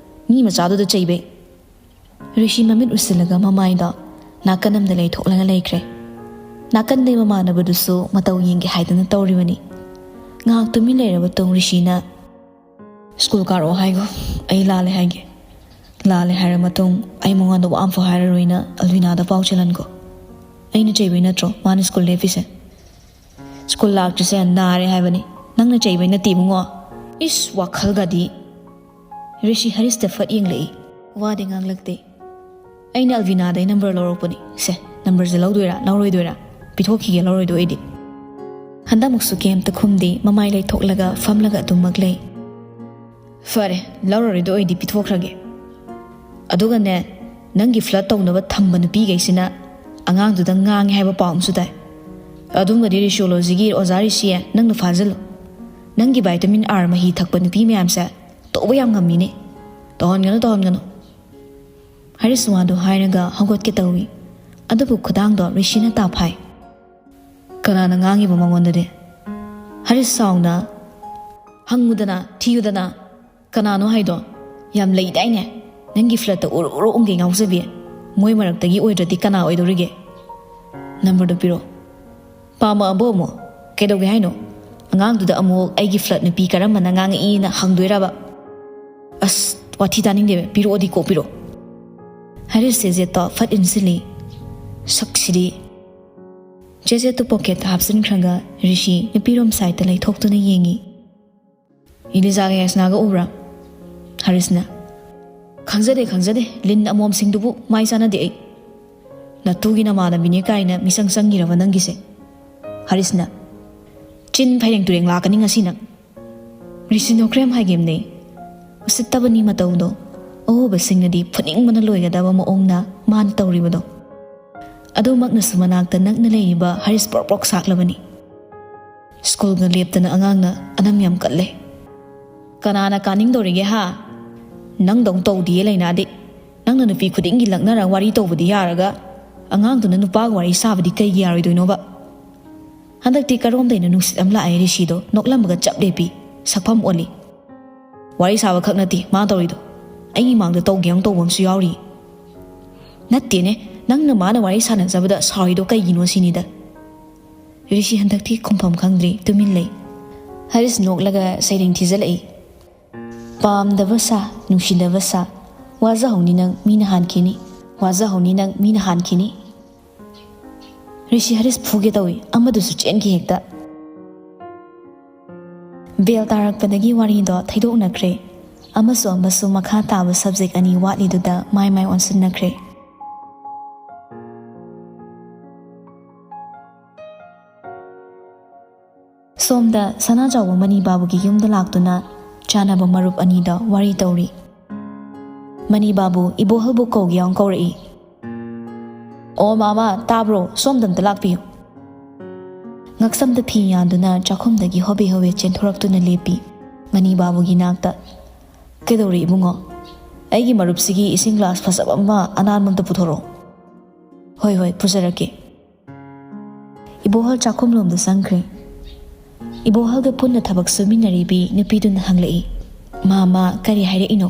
Speaker 1: ꯃꯤ ꯃꯆꯥꯗꯨꯗ ꯆꯩꯕꯩ?" ꯔꯤꯁꯤ ꯃꯃꯤꯠ ꯎꯁꯤꯜꯂꯒ ꯃꯃꯥꯏꯗ ꯅꯥꯀꯟ ꯑꯃꯗ ꯂꯩꯊꯣꯛꯂꯒ ꯂꯩꯈ꯭ꯔꯦ. ꯅꯥꯀꯟꯗꯩ ꯃꯃꯥꯟꯅꯕꯗꯨꯁꯨ ꯃꯇꯧ ꯌꯦꯡꯒꯦ ꯍꯥꯏꯗꯅ ꯇꯧꯔꯤꯕꯅꯤ. ꯉꯥꯏꯍꯥꯛ ꯇꯨꯃꯤꯟ ꯂꯩꯔꯕ ꯃꯇꯨꯡ ꯔꯤꯁꯤꯅ, "ꯁ꯭ꯀꯨꯜ ꯀꯥꯔꯛꯑꯣ ꯍꯥꯏꯒꯣ, ꯑꯩ ꯂꯥꯜꯂꯦ ꯍꯥꯏꯒꯦ. ꯂꯥꯜꯂꯦ ꯍꯥꯏꯔ ꯃꯇꯨꯡ ꯑꯩ ꯃꯉꯣꯟꯗ ꯋꯥ ꯑꯃꯐꯥꯎ ꯍꯥꯏꯔꯔꯣꯏꯅ ꯑꯜꯕꯤꯅꯥꯗ ꯄꯥꯎ ꯆꯦꯜꯍꯟꯈꯣ. ꯑꯩꯅ ꯆꯩꯕꯩ ꯅꯠꯇ꯭ꯔꯣ ꯃꯥꯅ ꯁ꯭ꯀꯨꯜ ꯂꯦꯞꯄꯤꯁꯦ? ꯁ꯭ꯀꯨල් ꯂꯥꯛꯇ꯭ꯔꯤꯁꯦ ꯅꯥꯔꯦ ꯍꯥꯏꯕꯅꯤ, ꯅꯪꯅ ꯆꯩꯕꯩ ꯅꯠꯇꯦ ꯏꯕꯨꯡꯉꯣ." "ꯏꯁ ꯋꯥꯈꯜꯒꯗꯤ!" ꯔꯤꯁꯤ ꯍꯔꯤꯁꯇ ꯐꯠ ꯌꯦꯡꯂꯛꯏ. ꯋꯥꯗꯤ ꯉꯥꯡꯂꯛꯇꯦ. "ꯑꯩꯅ ꯑꯜꯕꯤꯅꯥꯗꯩ ꯅꯝꯕꯔ ꯂꯧꯔꯛꯄꯅꯤ. ꯁꯦ, ꯅꯝꯕꯔꯁꯦ ꯂꯧꯗꯣꯏꯔꯥ ꯂꯧꯔꯣꯏꯗꯣꯏꯔꯥ? ꯄꯤꯊꯣꯛꯈꯤꯒꯦ ꯂꯧꯔꯣꯏꯗꯣ ꯑꯩꯗꯤ." ꯍꯟꯗꯛꯃꯨꯛꯁꯨ ꯀꯩꯝꯇ ꯈꯨꯝꯗꯦ, ꯃꯃꯥꯏ ꯂꯩꯊꯣꯛꯂꯒ ꯐꯝꯂꯒ ꯑꯗꯨꯃꯛ ꯂꯩ. "ꯐꯔꯦ, ꯂꯧꯔꯔꯣꯏꯗꯣ ꯑꯩꯗꯤ ꯄꯤꯊꯣꯛꯈ꯭ꯔꯒꯦ. ꯑꯗꯨꯒꯅꯦ, ꯅꯪꯒꯤ ꯐ꯭ꯂꯠ ꯇꯧꯅꯕ ꯊꯝꯕ ꯅꯨꯄꯤꯈꯩꯁꯤꯅ ꯑꯉꯥꯡꯗꯨꯗ ꯉꯥꯡꯉꯦ ꯍꯥꯏꯕ ꯄꯥꯎ ꯑꯃꯁꯨ ꯇꯥꯏ. ꯑꯗꯨꯝꯕꯗꯤ ꯔꯤꯁꯤꯌꯣꯂꯣꯖꯤꯒꯤ ꯑꯣꯖꯥ ꯔꯤꯁꯤꯌꯦ ꯅꯪꯅ ꯐꯥꯖꯤꯜꯂꯨ. ꯅꯪꯒꯤ ꯚꯥꯏꯇꯥꯃꯤꯟ R ꯃꯍꯤ ꯊꯛꯄ ꯅꯨꯄꯤ ꯃꯌꯥꯝꯁꯦ ꯇꯧꯕ ꯌꯥꯝ ꯉꯝꯃꯤꯅꯦ. ꯇꯧꯍꯟꯒꯅꯨ." ꯍꯔꯤꯁ ꯋꯥꯗꯣ ꯍꯥꯏꯔꯒ ꯍꯧꯒꯠꯀꯦ ꯇꯧꯏ. ꯑꯗꯨꯕꯨ ꯈꯨꯗꯥꯡꯗꯣ ꯔꯤꯁꯤꯅ ꯇꯥꯐꯥꯏ. "ꯀꯅꯥꯅ ꯉꯥꯡꯉꯤꯕ ꯃꯉꯣꯟꯗꯗꯤ?" ꯍꯔꯤꯁ ꯁꯥꯎꯅ, "ꯍꯪꯉꯨꯗꯅ, ꯊꯤꯌꯨꯗꯅ, ꯀꯅꯥꯅꯣ ꯍꯥꯏꯗꯣ? ꯌꯥꯝ ꯂꯩꯗꯥꯏꯅꯦ ꯅꯪꯒꯤ ꯐ꯭ꯂꯠꯇ ꯎꯔꯨ ꯎꯪꯒꯩ ꯉꯥꯎꯖꯕꯤ. ꯃꯣꯏ ꯃꯔꯛꯇꯒꯤ ꯑꯣꯏꯗ꯭ꯔꯗꯤ ꯀꯅꯥ ꯑꯣꯏꯗꯧꯔꯤꯒꯦ? ꯅꯝꯕꯔꯗꯣ ꯄꯤꯔꯣ." "ꯄꯥꯝꯃꯛꯑꯕꯣ ꯑꯃꯨꯛ? ꯀꯩꯗꯧꯒꯦ ꯍꯥꯏꯅꯣ? ꯑꯉꯥꯡꯗꯨꯗ ꯑꯃꯨꯛ ꯑꯩꯒꯤ ꯐ꯭ꯂꯠ ꯅꯨꯄꯤ ꯀꯔꯝꯕꯅ ꯉꯥꯡꯉꯛꯏꯅ ꯍꯪꯗꯣꯏꯔꯕ?" "ꯑꯁ ꯋꯥꯊꯤ ꯇꯥꯅꯤꯡꯗꯦ, ꯄꯤꯔꯛꯑꯣꯗꯤ ꯀꯣꯛ ꯄꯤꯔꯛꯑꯣ." ꯍꯔꯤꯁ ꯆꯦꯆꯦꯠꯇꯣ ꯐꯠ ꯏꯟꯁꯤꯜꯂꯤ. ꯁꯛꯁꯤꯗꯤ. ꯆꯦꯆꯦꯠꯇꯨ ꯄꯣꯀꯦꯠꯇ ꯍꯥꯞꯆꯤꯟꯈ꯭ꯔꯒ ꯔꯤꯁꯤ ꯅꯨꯄꯤꯔꯣꯝ ꯁꯥꯏꯠꯇ ꯂꯩꯊꯣꯛꯇꯨꯅ ꯌꯦꯡꯉꯤ. "ꯏꯂꯤꯖꯥꯒ ꯌꯥꯁꯅꯥꯒ ꯎꯕ꯭ꯔꯥ?" ꯍꯔꯤꯁꯅ, ꯈꯪꯖꯗꯦ, ꯂꯤꯟ ꯑꯃꯣꯝꯁꯤꯡꯗꯨꯕꯨ ꯃꯥꯏ ꯆꯥꯅꯗꯦ ꯑꯩ." "ꯅꯇꯨꯒꯤ ꯅꯃꯥꯟꯅꯕꯤꯅꯦ ꯀꯥꯏꯅ ꯃꯤꯆꯪ ꯆꯪꯉꯤꯔꯕ ꯅꯪꯒꯤꯁꯦ?" ꯍꯔꯤꯁꯅ, "ꯆꯤꯟ ꯐꯩꯔꯦꯡ ꯇꯨꯔꯦꯡ ꯂꯥꯛꯀꯅꯤ ꯉꯁꯤ ꯅꯪ." ꯔꯤꯁꯤ ꯅꯣꯛꯈ꯭ꯔꯦꯝ ꯍꯥꯏꯒꯦꯝꯅꯦ. ꯎꯁꯤꯠꯇꯕꯅꯤ ꯃꯇꯧꯗꯣ. ꯑꯎꯕꯁꯤꯡꯅꯗꯤ ꯐꯨꯅꯤꯡꯕꯅ ꯂꯣꯏꯒꯗꯕ ꯃꯑꯣꯡꯅ ꯃꯥꯅ ꯇꯧꯔꯤꯕꯗꯣ. ꯑꯗꯨꯃꯛꯅꯁꯨ ꯃꯅꯥꯛꯇ ꯅꯛꯅ ꯂꯩꯔꯤꯕ ꯍꯔꯤꯁ ꯄ꯭ꯔꯣꯛ ꯁꯥꯛꯂꯕꯅꯤ. "ꯁ꯭ꯀꯨꯜꯒ ꯂꯦꯞꯇꯅ ꯑꯉꯥꯡꯅ ꯑꯅꯝ ꯌꯥꯝ ꯀꯠꯂꯦ." "ꯀꯅꯥꯅ ꯀꯥꯅꯤꯡꯗꯧꯔꯤꯒꯦ ꯍꯥ? ꯅꯪꯗꯧ ꯇꯧꯗꯤꯌꯦ ꯂꯩꯅꯥꯗꯤ. ꯅꯪꯅ ꯅꯨꯄꯤ ꯈꯨꯗꯤꯡꯒꯤ ꯂꯛꯅꯔ ꯋꯥꯔꯤ ꯇꯧꯕꯗꯤ ꯌꯥꯔꯒ ꯑꯉꯥꯡꯗꯨꯅ ꯅꯨꯄꯥꯒ ꯋꯥꯔꯤ ꯁꯥꯕꯗꯤ ꯀꯩꯒꯤ ꯌꯥꯔꯣꯏꯗꯣꯏꯅꯣꯕ?" ꯍꯟꯗꯛꯇꯤ ꯀꯔꯣꯝꯗꯩꯅꯣ ꯅꯨꯡꯁꯤꯠ ꯑꯃ ꯂꯥꯛꯑꯦ ꯔꯤꯁꯤꯗꯣ ꯅꯣꯛꯂꯝꯕꯒ ꯆꯞ ꯂꯦꯞꯄꯤ. ꯁꯛꯐꯝ ꯑꯣꯜꯂꯤ. "ꯋꯥꯔꯤ ꯁꯥꯕ ꯈꯛ ꯅꯠꯇꯦ ꯃꯥ ꯇꯧꯔꯤꯗꯣ. ꯑꯩꯒꯤ ꯃꯥꯡꯗ ꯇꯧꯒꯦ ꯇꯧꯕ ꯑꯃꯁꯨ ꯌꯥꯎꯔꯤ." "ꯅꯠꯇꯦꯅꯦ, ꯅꯪꯅ ꯃꯥꯅ ꯋꯥꯔꯤ ꯁꯥꯟꯅꯖꯕꯗ ꯁꯥꯎꯔꯤꯗꯣ ꯀꯩꯒꯤꯅꯣ ꯁꯤꯅꯤꯗ." ꯔꯤꯁꯤ ꯍꯟꯗꯛꯇꯤ ꯈꯨꯝꯐꯝ ꯈꯪꯗ꯭ꯔꯤ, ꯇꯨꯃꯤꯟ ꯂꯩ. ꯍꯔꯤꯁ ꯅꯣꯛꯂꯒ ꯁꯩꯔꯦꯡ ꯊꯤꯖꯤꯜꯂꯛꯏ. "ꯄꯥꯝꯗꯕ ꯁꯥ, ꯅꯨꯡꯁꯤꯗꯕ ꯁꯥ, ꯋꯥꯖꯍꯧꯅꯤ ꯅꯪ ꯃꯤꯅ ꯍꯥꯟꯈꯤꯅꯤ, ꯋꯥꯖꯍꯧꯅꯤ ꯅꯪ ꯃꯤꯅ ꯍꯥꯟꯈꯤꯅꯤ." ꯔꯤꯁꯤ ꯍꯔꯤꯁ ꯐꯨꯒꯦ ꯇꯧꯏ, ꯑꯃꯗꯨꯁꯨ ꯆꯦꯟꯈꯤ ꯍꯦꯛꯇ. ꯕꯦꯜ ꯇꯥꯔꯛꯄꯗꯒꯤ ꯋꯥꯔꯤꯗꯣ ꯊꯩꯗꯣꯛꯅꯈ꯭ꯔꯦ. ꯑꯃꯁꯨ ꯃꯈꯥ ꯇꯥꯕ ꯁꯕꯖꯦꯛ ꯑꯅꯤ ꯋꯥꯠꯂꯤꯗꯨꯗ ꯃꯥꯏ ꯑꯣꯟꯁꯤꯟꯅꯈ꯭ꯔꯦ. ꯁꯣꯝꯗ ꯁꯅꯥꯖꯥꯎꯕ ꯃꯅꯤꯕꯥꯕꯨꯒꯤ ꯌꯨꯝꯗ ꯂꯥꯛꯇꯨꯅ ꯆꯥꯅꯕ ꯃꯔꯨꯞ ꯑꯅꯤꯗ ꯋꯥꯔꯤ ꯇꯧꯔꯤ. ꯃꯅꯤꯕꯥꯕꯨ ꯏꯕꯣꯍꯜꯕꯨ ꯀꯧꯒꯦ ꯌꯥꯎꯅ ꯀꯧꯔꯛꯏ. "ꯑꯣ ꯃꯥꯃꯥ ꯇꯥꯕ꯭ꯔꯣ, ꯁꯣꯝꯗ ꯑꯝꯇ ꯂꯥꯛꯄꯤꯌꯨ." ꯉꯛꯁꯝꯗ ꯐꯤ ꯌꯥꯟꯗꯨꯅ ꯆꯥꯛꯈꯨꯝꯗꯒꯤ ꯍꯣꯕꯦ ꯆꯦꯟꯊꯣꯔꯛꯇꯨꯅ ꯂꯦꯞꯄꯤ ꯃꯅꯤꯕꯥꯕꯨꯒꯤ ꯅꯥꯛꯇ. "ꯀꯩꯗꯧꯔꯤ ꯏꯕꯨꯡꯉꯣ? ꯑꯩꯒꯤ ꯃꯔꯨꯞꯁꯤꯒꯤ ꯏꯁꯤꯡ ꯒ꯭ꯂꯥꯁ ꯐꯖꯕ ꯑꯃ ꯑꯅꯥꯟꯕ ꯑꯝꯇ ꯄꯨꯊꯣꯔꯛꯑꯣ." ꯍꯣꯏ ꯄꯨꯖꯔꯛꯀꯦ." ꯏꯕꯣꯍꯜ ꯆꯥꯛꯈꯨꯝꯂꯣꯝꯗ ꯆꯪꯈ꯭ꯔꯦ. ꯏꯕꯣꯍꯜꯒ ꯄꯨꯟꯅ ꯊꯕꯛ ꯁꯨꯃꯤꯟꯅꯔꯤꯕꯤ ꯅꯨꯄꯤꯗꯨꯅ ꯍꯪꯂꯛꯏ. "ꯃꯥꯃꯥ ꯀꯔꯤ ꯍꯥꯏꯔꯛꯏꯅꯣ?"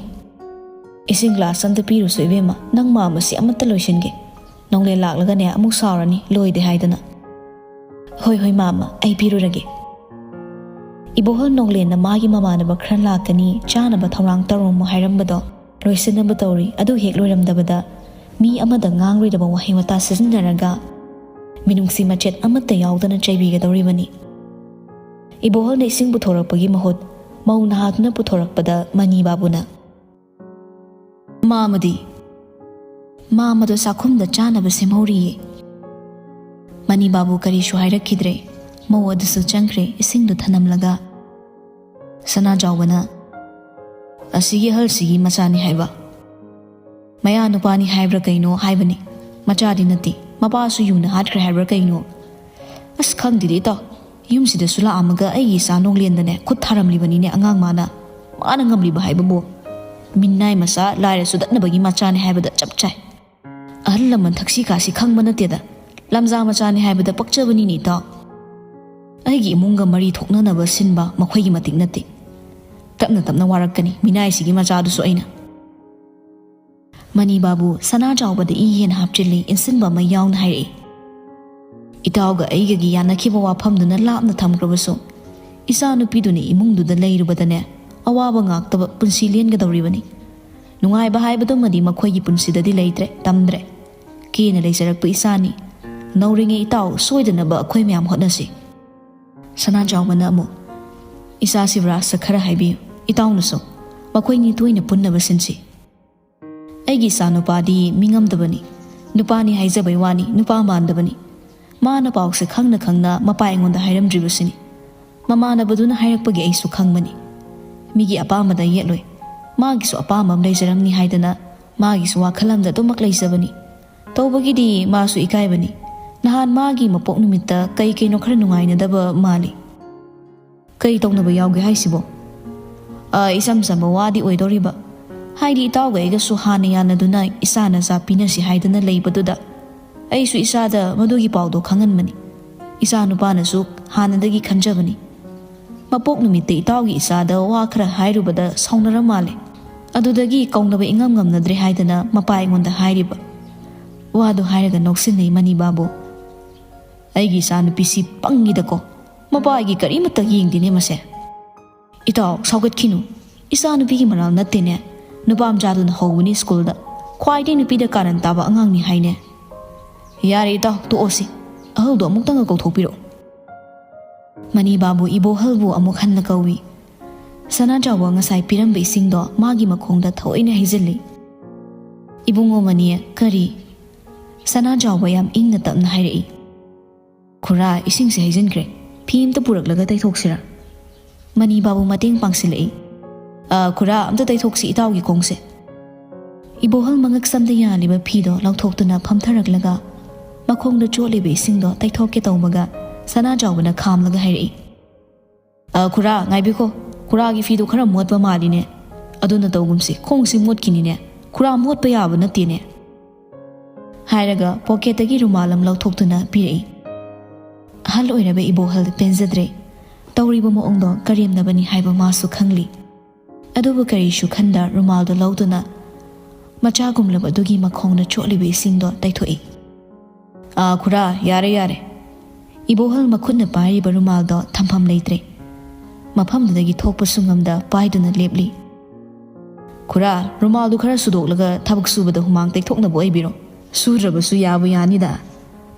Speaker 1: "ꯏꯁꯤꯡ ꯒ꯭ꯂꯥꯁ ꯑꯝꯇ ꯄꯤꯔꯨꯁꯨ ꯏꯕꯦꯝꯃ, ꯅꯪ ꯃꯥꯃꯁꯤ ꯑꯃꯠꯇ ꯂꯣꯏꯁꯤꯟꯒꯦ. ꯅꯣꯡꯂꯦꯟ ꯂꯥꯛꯂꯒꯅꯦ ꯑꯃꯨꯛ ꯁꯥꯎꯔꯅꯤ ꯂꯣꯏꯗꯦ ꯍꯥꯏꯗꯅ." ꯍꯣꯏ ꯃꯥꯃꯥ, ꯑꯩ ꯄꯤꯔꯨꯔꯒꯦ." ꯏꯕꯣꯍꯜ ꯅꯣꯡꯂꯦꯟꯅ ꯃꯥꯒꯤ ꯃꯃꯥꯟꯅꯕ ꯈꯔ ꯂꯥꯛꯀꯅꯤ, ꯆꯥꯅꯕ ꯊꯧꯔꯥꯡ ꯇꯧꯔꯝꯃꯣ ꯍꯥꯏꯔꯝꯕꯗꯣ ꯂꯣꯏꯁꯤꯟꯅꯕ ꯇꯧꯔꯤ. ꯑꯗꯨ ꯍꯦꯛ ꯂꯣꯏꯔꯝꯗꯕꯗ ꯃꯤ ꯑꯃꯗ ꯉꯥꯡꯂꯣꯏꯗꯕ ꯋꯥꯍꯩ ꯋꯥꯇꯥ ꯁꯤꯖꯤꯟꯅꯔꯒ ꯃꯤꯅꯨꯡꯁꯤ ꯃꯆꯦꯠ ꯑꯃꯠꯇ ꯌꯥꯎꯗꯅ ꯆꯩꯕꯤꯒꯗꯧꯔꯤꯕꯅꯤ. ꯏꯕꯣꯍꯜꯅ ꯏꯁꯤꯡ ꯄꯨꯊꯣꯔꯛꯄꯒꯤ ꯃꯍꯨꯠ ꯃꯧ ꯅꯍꯥꯗꯨꯅ ꯄꯨꯊꯣꯔꯛꯄꯗ ꯃꯅꯤꯕꯥꯕꯨꯅ, "ꯃꯥꯃꯗꯤ?" मा मदो साखुम दा चानब सेमहौरी मनी बाबू करीशु हायरखिद्रे मौ अदुसु चंख्रे इसिंग दु थनमलगा सना जावना असिगी हलसिगी मचानी हायबा मया नुपानी हायब्रा कइनो हायबनी मचादी नति मपासु युना हाटख्रे हायब्रा कइनो अस खंगदिदि तो युमसिदा सुला आमगा अई सा नोंगलेंदने खुद थारमलिबनीने अंगांग माना माना ngamliba हायबबो मिन्नाय मसा लायरे सुदनबगी मचानी हायबदा चपचाय अहल लमन थक्सी कासी खंगब नतेदा लमजा मचानी हायबदा पक्चबनी नि तो अगी इमुंगा मरी थोकननबा सिनबा मखोयगी मतिक नते तपना तपना वारक्कनी मिनायसिगी मचादुसु अइना मनी बाबू सना जावबदा इ हेन हापचिल्ली इनसिनबा मा यावना हायरे इतावगा अइगगी यानखिबा वाफमदुना लापना थमख्रबसु इसा नुपीदुनि इमुंगदुदा लैरुबदने अवाबा ngaktaba punsi lengadawribani nungaiba haibadumadi makhoi punsidadi leitre tamdre kena leisarakpa isani nauringe itaw soidanaba akhoi myam hotnasi sana jawbana amu isa sivrasa khara haibi itawnuso makhoi ni toina punnaba sinsi aigi sanupadi mingamdabani nupani haijabai wani nupa mandabani mana pawse khangna khangna mapa engonda hairamdribusini mamana baduna hairakpagi aisu khangmani मिगी अपामदा येलोय मागिसु अपामम लेजरमनी हाइदना मागिसु वाखलमदा दुमक लेजबनी तौबगिदी मासु इकायबनी नहान मागी मपोक निमित्ता कई कईनो खरा नुंगाइनदब माली कई तौनब यावगे हाइसिबो इसम समब वादी ओइदोरिबा हाइदी इतावगा एगसु हाना यानदुना इसाना जा पिनसि हाइदना लेबदुदा अइसु इसादा मदुगी पावदो खंगनमनी इसा नुपानसु हानदगी खंजबनी मपोक नुमित्ते इतावगी इसादा वा खरा हाइरुबदा सौनरा माले अदुदगी कौनबा इंगम ngमनद्रे हाइदना मपा एंगोंदा हाइरिबा वादो हाइरगा नोक्सिनै मनी बाबू अइगी सानुपिसी पंगिदको मपागी करीमता येंगदिने मसे इताव सौगतखिनु इसानुपिगी मनाल नत्तेने नुपाम जादुना हौबनी स्कूलदा ख्वाइदे नुपीदा कारण ताबा अंगांगनी हाइने यारे इताव तोओसी अहौदो अमुक्तंगा कौथोपिरो मनी बाबू इबोहलबू अमुक हन्ना कौवी सना जावा ngasai pirambe isingdo magi makhongda thoina haizelli ibungo mani kari sana jawa yam ingna tapna hairei khura ising se haijenkre phim ta puraklaga taithoksira mani babu mateng pangsilei khura amta taithoksi itawgi kongse ibohal mangak samda yaliba phido lauthoktuna phamtharaklaga makhongda cholibe isingdo taithokke tawmaga sana jawbana khamlaga hairei khura ngaibiko khura gi fidu khara motba maline aduna tawgumsi khongsi motkinine khura motpa yaba natine hairaga pocket agi rumalam lauthoktuna pirei hal oirabe ibohal penjadre tawriba mo ongdo karimnabani haiba masu khangli adubu kari shu khanda rumal do lautuna macha gumlaba dugi makhongna cholibe singdo taithoi khura yare yare ibohal makhunna pariba rumal do thampham leitre mafamdagi thokpa sungamda paiduna lepli khura rumal du khara sudolaga thabak subada humang taithokna bo aibiro surabasu yabu yanida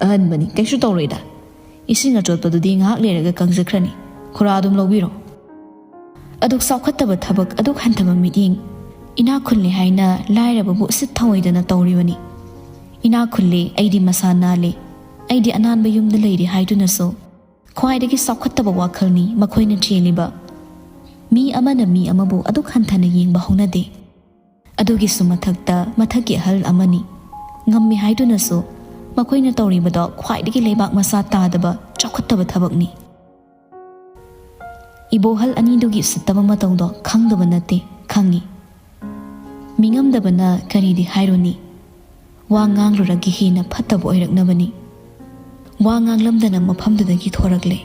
Speaker 1: ahan bani kaishu tawreida isinga chotpadu di ngak leraga kangjakrani khura adum lobiro aduk saukhattaba thabak aduk hantaba meeting ina khulli haina lairaba bu sit thawaidana tawribani ina khulli aidi masana le aidi ananba yumda leiri haiduna so ख्वाइदगी साउखत्तबा वाखलनी मखोइना चेलिबा मी अमना मी अमबो अदुक हंथना येंबा होनादे अदुगी सुमथक्ता मथकी हल अमनी ngममी हाइदुनसो मखोइना तौरिबदो ख्वाइदगी लेबाक मसा तादबा चौखत्तबा थबकनी इबोहल अनिदुगी सत्तबा मतौदो खंगदबा नते खंगी मिंगमदबना करीदि हाइरोनी वा ngangluragi hena phattaba oiraknabani wa nganglamdana mafamdagi thorakle